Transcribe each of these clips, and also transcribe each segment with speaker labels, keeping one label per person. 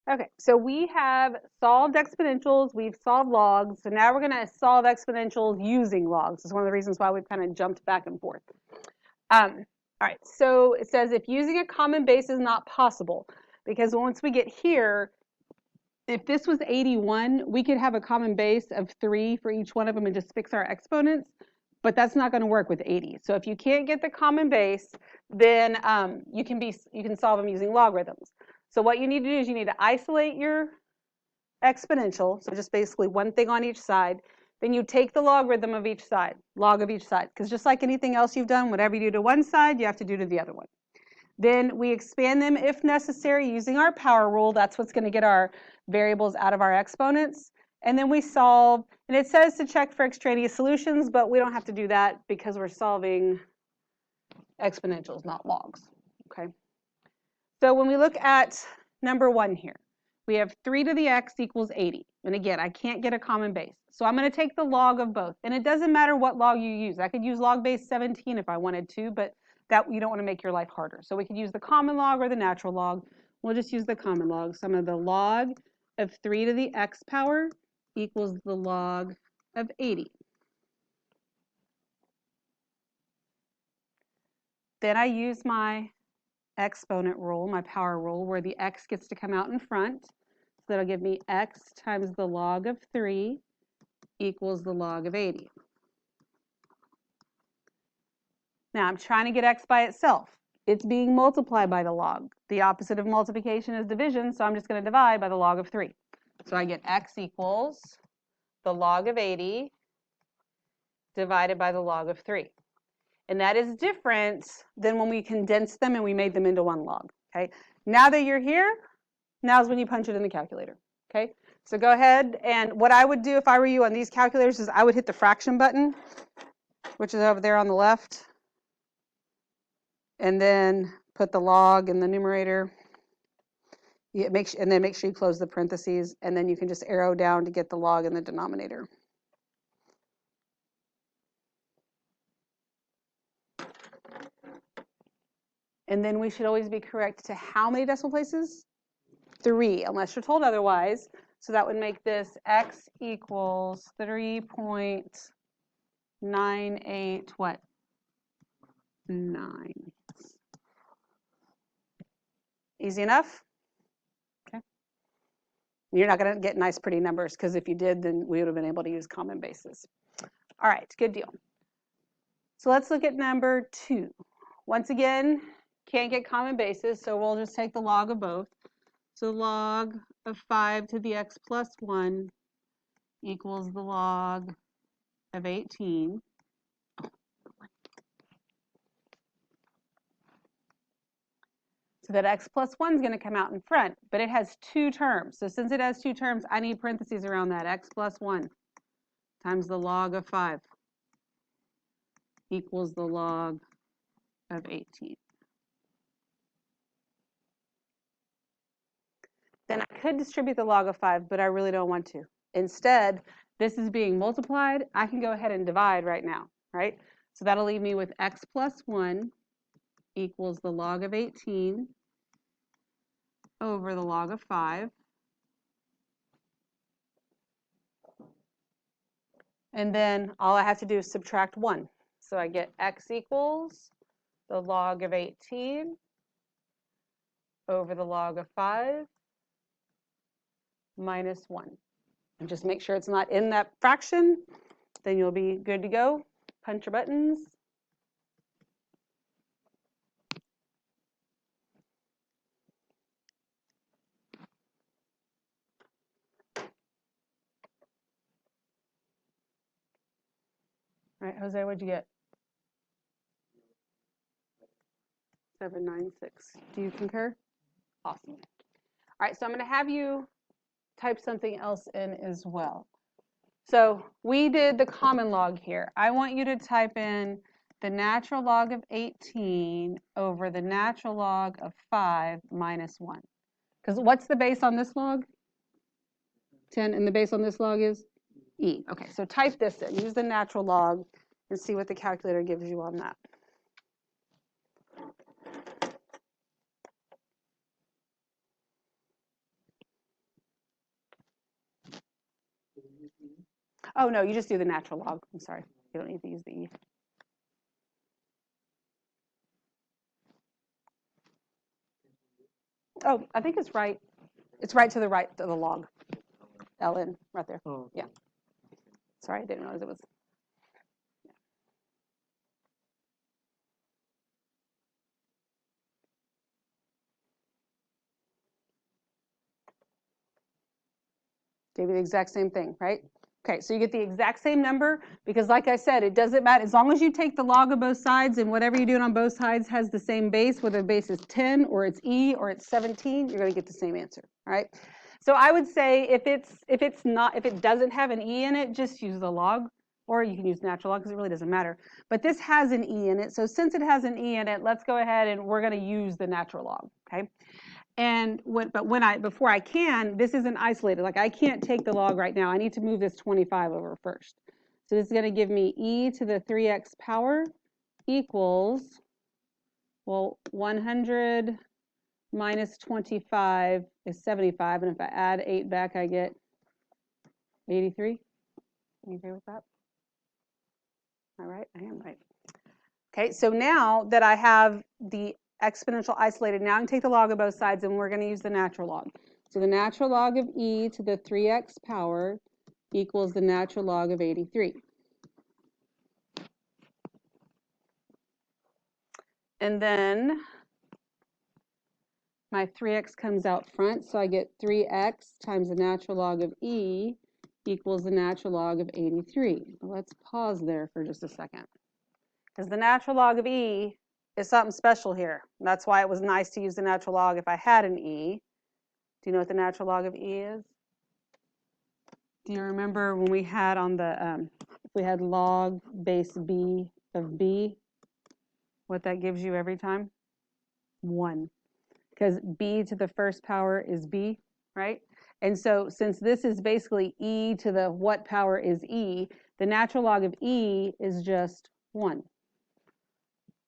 Speaker 1: Okay, so we have solved exponentials, we've solved logs, so now we're going to solve exponentials using logs. It's one of the reasons why we've kind of jumped back and forth. All right, so it says if using a common base is not possible, because once we get here, if this was 81, we could have a common base of 3 for each one of them and just fix our exponents, but that's not going to work with 80. So if you can't get the common base, then you can solve them using logarithms. So what you need to do is you need to isolate your exponential, so just basically one thing on each side. Then you take the logarithm of each side, log of each side, because just like anything else you've done, whatever you do to one side, you have to do to the other one. Then we expand them if necessary using our power rule. That's what's going to get our variables out of our exponents. And then we solve, and it says to check for extraneous solutions, but we don't have to do that because we're solving exponentials, not logs. Okay. So when we look at number 1 here, we have 3 to the x equals 80. And again, I can't get a common base. So I'm going to take the log of both. And it doesn't matter what log you use. I could use log base 17 if I wanted to, but that you don't want to make your life harder. So we could use the common log or the natural log. We'll just use the common log. So I'm going to the log of 3 to the x power equals the log of 80. Then I use my exponent rule, my power rule, where the x gets to come out in front. So that'll give me x times the log of 3 equals the log of 80. Now I'm trying to get x by itself. It's being multiplied by the log. The opposite of multiplication is division, so I'm just going to divide by the log of 3. So I get x equals the log of 80 divided by the log of 3. And that is different than when we condensed them and we made them into one log. Okay. Now that you're here, now's when you punch it in the calculator. Okay. So go ahead, and what I would do if I were you on these calculators is I would hit the fraction button, which is over there on the left, and then put the log in the numerator. And then make sure you close the parentheses, and then you can just arrow down to get the log in the denominator. And then we should always be correct to how many decimal places? 3, unless you're told otherwise. So that would make this x equals 3.98 what? 9. Easy enough? Okay. You're not going to get nice, pretty numbers, because if you did, then we would have been able to use common bases. All right, good deal. So let's look at number 2. Once again, can't get common bases, so we'll just take the log of both. So log of 5 to the x plus 1 equals the log of 18. So that x plus 1 is going to come out in front, but it has 2 terms. So since it has 2 terms, I need parentheses around that. X plus 1 times the log of 5 equals the log of 18. Then I could distribute the log of 5, but I really don't want to. Instead, this is being multiplied. I can go ahead and divide right now, right? So that'll leave me with x plus 1 equals the log of 18 over the log of 5. And then all I have to do is subtract 1. So I get x equals the log of 18 over the log of 5 minus 1. And just make sure it's not in that fraction, then you'll be good to go. Punch your buttons. All right, Jose, what'd you get? 796. Do you concur? Awesome. All right, so I'm going to have you type something else in as well. So we did the common log here. I want you to type in the natural log of 18 over the natural log of 5 minus 1. Because what's the base on this log? 10, and the base on this log is e. Okay, so type this in. Use the natural log and see what the calculator gives you on that. Oh, no, you just do the natural log. I'm sorry. You don't need to use the e. Oh, I think it's right. It's right to the log. ln, right there.
Speaker 2: Oh,
Speaker 1: Yeah. Sorry, I didn't realize it was. Gave you the exact same thing, right? Okay, so you get the exact same number because like I said, it doesn't matter. As long as you take the log of both sides and whatever you're doing on both sides has the same base, whether the base is 10 or it's e or it's 17, you're going to get the same answer, all right? So I would say if it doesn't have an e in it, just use the log, or you can use natural log because it really doesn't matter. But this has an e in it, so since it has an e in it, let's go ahead and we're going to use the natural log, okay? And before I can, this isn't isolated. Like I can't take the log right now. I need to move this 25 over first. So this is going to give me e to the 3x power equals, well, 100 minus 25 is 75. And if I add 8 back, I get 83. You agree with that? All right, I am right. Okay, so now that I have the exponential isolated, now I can take the log of both sides and we're going to use the natural log. So the natural log of e to the 3x power equals the natural log of 83. And then my 3x comes out front, so I get 3x times the natural log of e equals the natural log of 83. Let's pause there for just a second. Because the natural log of e is something special here. That's why it was nice to use the natural log if I had an e. Do you know what the natural log of e is? Do you remember when we had on the, if we had log base b of b, what that gives you every time? 1. Because b to the first power is b, right? And so since this is basically e to the what power is e, the natural log of e is just 1.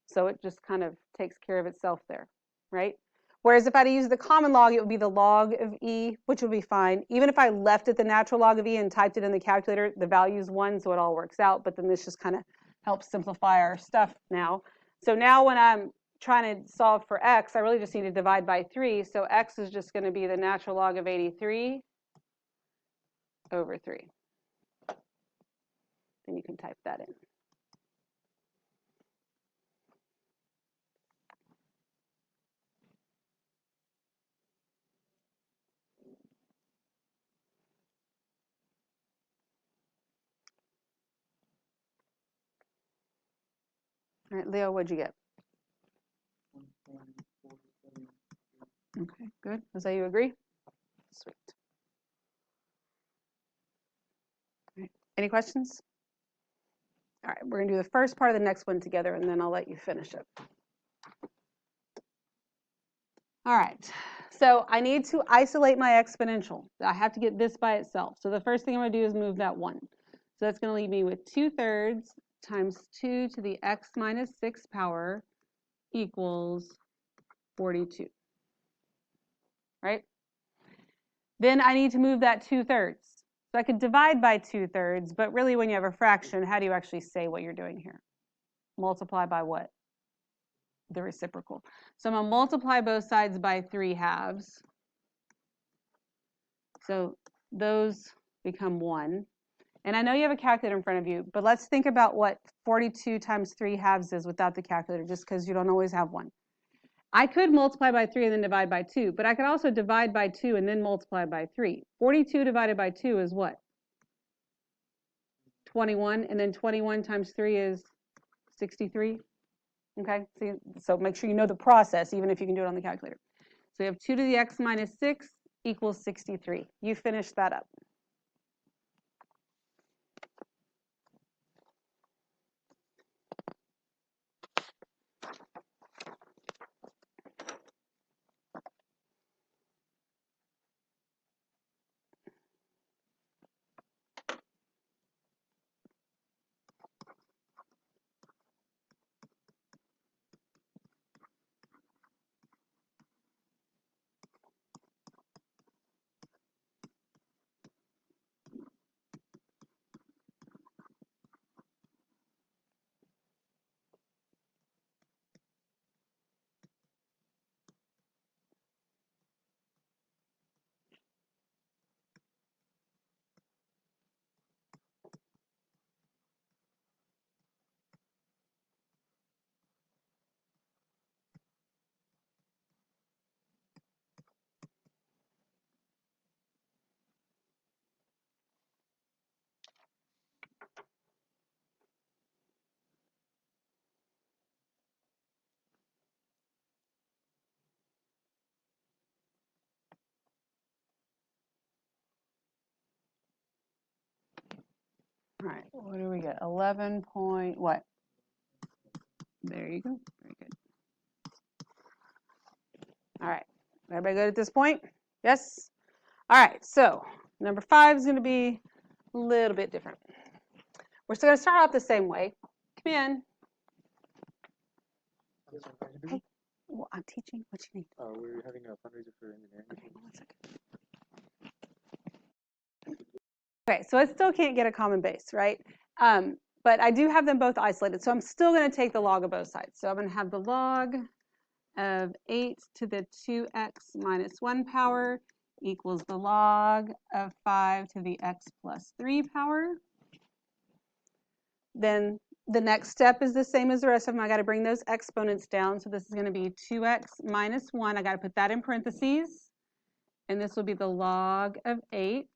Speaker 1: So it just kind of takes care of itself there, right? Whereas if I had to use the common log, it would be the log of e, which would be fine. Even if I left it the natural log of e and typed it in the calculator, the value is 1, so it all works out. But then this just kind of helps simplify our stuff now. So now when I'm trying to solve for x, I really just need to divide by 3. So x is just going to be the natural log of 83 over 3. Then you can type that in. All right, Leo, what'd you get? Okay, good. Jose, you agree? Sweet. All right. Any questions? All right, we're going to do the first part of the next one together, and then I'll let you finish it. All right, so I need to isolate my exponential. I have to get this by itself. So the first thing I'm going to do is move that 1. So that's going to leave me with 2/3 times 2 to the x minus 6 power equals 42, right? Then I need to move that 2/3. So I could divide by 2/3, but really when you have a fraction, how do you actually say what you're doing here? Multiply by what? The reciprocal. So I'm going to multiply both sides by 3/2. So those become 1. And I know you have a calculator in front of you, but let's think about what 42 times 3/2 is without the calculator, just because you don't always have one. I could multiply by 3 and then divide by 2, but I could also divide by 2 and then multiply by 3. 42 divided by 2 is what? 21, and then 21 times 3 is 63. Okay, so make sure you know the process, even if you can do it on the calculator. So you have 2 to the x minus 6 equals 63. You finish that up. All right, what do we get? 11 point what? There you go. Very good. All right, everybody good at this point? Yes? All right, so number 5 is going to be a little bit different. We're still going to start off the same way. Come in. Hey, well, I'm teaching. What you need?
Speaker 2: We're having a fundraiser for engineering.
Speaker 1: Okay, 1 second. Okay, so I still can't get a common base, right? But I do have them both isolated, so I'm still going to take the log of both sides. So I'm going to have the log of 8 to the 2x minus 1 power equals the log of 5 to the x plus 3 power. Then the next step is the same as the rest of them. I got to bring those exponents down. So this is going to be 2x minus 1. I got to put that in parentheses. And this will be the log of 8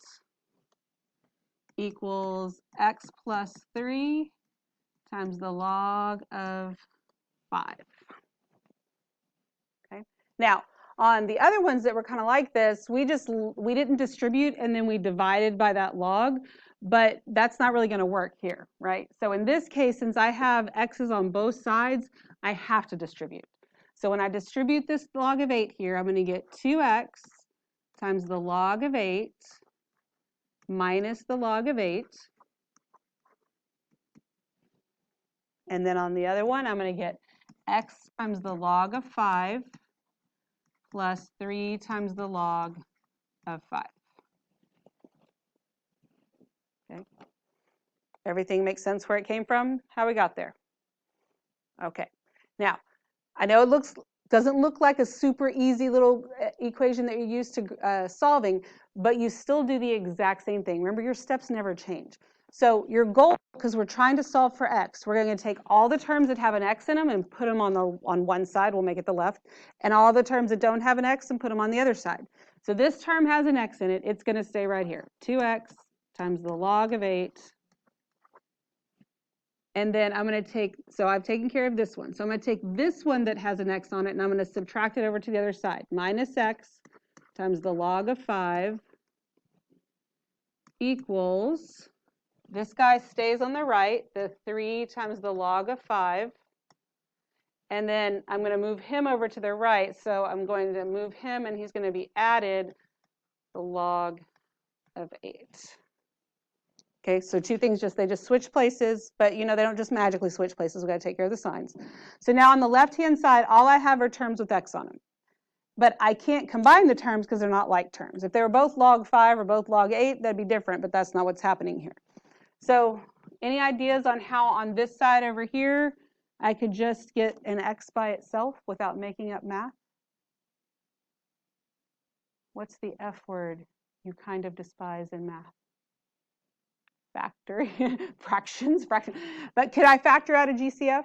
Speaker 1: equals x plus 3 times the log of 5. Okay. Now, on the other ones that were kind of like this, we didn't distribute and then we divided by that log, but that's not really going to work here, right? So in this case, since I have x's on both sides, I have to distribute. So when I distribute this log of 8 here, I'm going to get 2x times the log of 8 minus the log of 8. And then on the other one, I'm going to get x times the log of 5 plus 3 times the log of 5. Okay. Everything makes sense where it came from, how we got there. Okay. Now, I know it doesn't look like a super easy little equation that you're used to solving, but you still do the exact same thing. Remember, your steps never change. So your goal, because we're trying to solve for x, we're going to take all the terms that have an x in them and put them on one side, we'll make it the left, and all the terms that don't have an x and put them on the other side. So this term has an x in it, it's going to stay right here. 2x times the log of 8. And then I'm going to take, so I've taken care of this one. So I'm going to take this one that has an x on it, and I'm going to subtract it over to the other side. Minus x times the log of 5 equals, this guy stays on the right, the 3 times the log of 5. And then I'm going to move him over to the right. So I'm going to move him, and he's going to be added the log of 8. Okay, so two things, they just switch places, but you know, they don't just magically switch places. We've got to take care of the signs. So now on the left-hand side, all I have are terms with x on them. But I can't combine the terms because they're not like terms. If they were both log 5 or both log 8, that'd be different, but that's not what's happening here. So any ideas on how on this side over here, I could just get an x by itself without making up math? What's the F word you kind of despise in math? Factor, fractions. But could I factor out a GCF?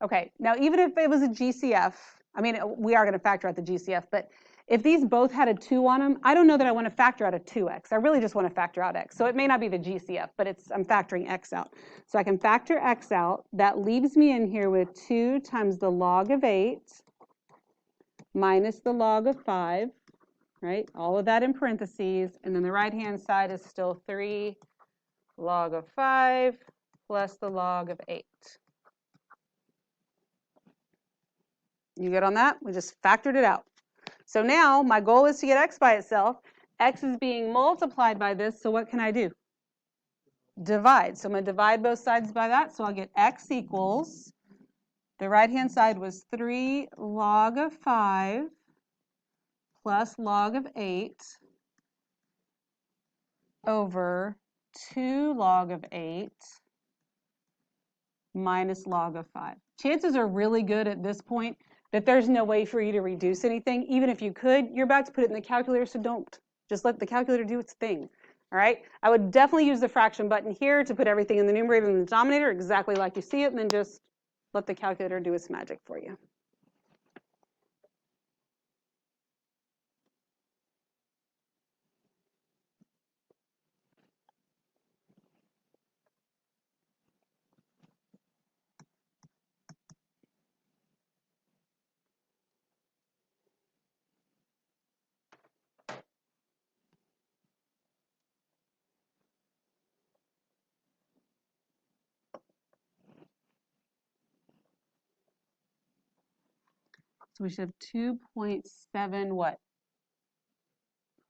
Speaker 1: Okay, now even if it was a GCF, I mean, we are going to factor out the GCF, but if these both had a 2 on them, I don't know that I want to factor out a 2x. I really just want to factor out x. So it may not be the GCF, but I'm factoring x out. So I can factor x out. That leaves me in here with 2 times the log of 8 minus the log of 5. Right? All of that in parentheses, and then the right-hand side is still 3 log of 5 plus the log of 8. You good on that? We just factored it out. So now my goal is to get x by itself. X is being multiplied by this, so what can I do? Divide. So I'm going to divide both sides by that, so I'll get x equals, the right-hand side was 3 log of 5 plus log of 8 over 2 log of 8 minus log of 5. Chances are really good at this point that there's no way for you to reduce anything. Even if you could, you're about to put it in the calculator, so don't. Just let the calculator do its thing. All right? I would definitely use the fraction button here to put everything in the numerator and the denominator exactly like you see it, and then just let the calculator do its magic for you. So we should have 2.7 what?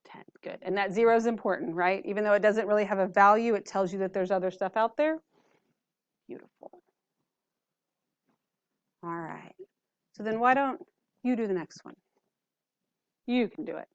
Speaker 1: 10. Good. And that 0 is important, right? Even though it doesn't really have a value, it tells you that there's other stuff out there. Beautiful. All right. So then why don't you do the next one? You can do it.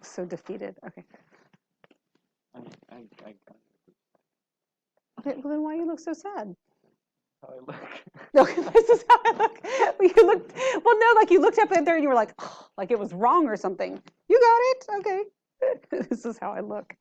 Speaker 1: So defeated. Okay.
Speaker 2: I got it.
Speaker 1: Okay, well then why you look so sad?
Speaker 2: How I look.
Speaker 1: Okay, this is how I look. Well, you looked, well, no, like you looked up in there and you were like, oh, like it was wrong or something. You got it. Okay. This is how I look.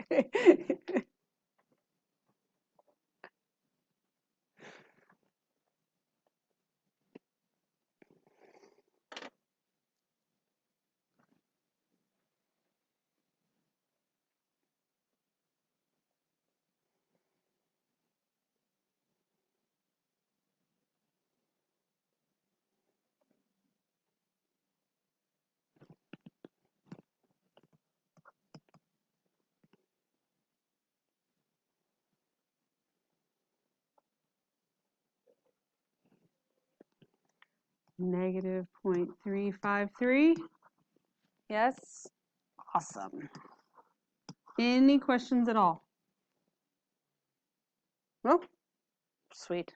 Speaker 1: Negative 0.353. Yes. Awesome. Any questions at all? No? Sweet.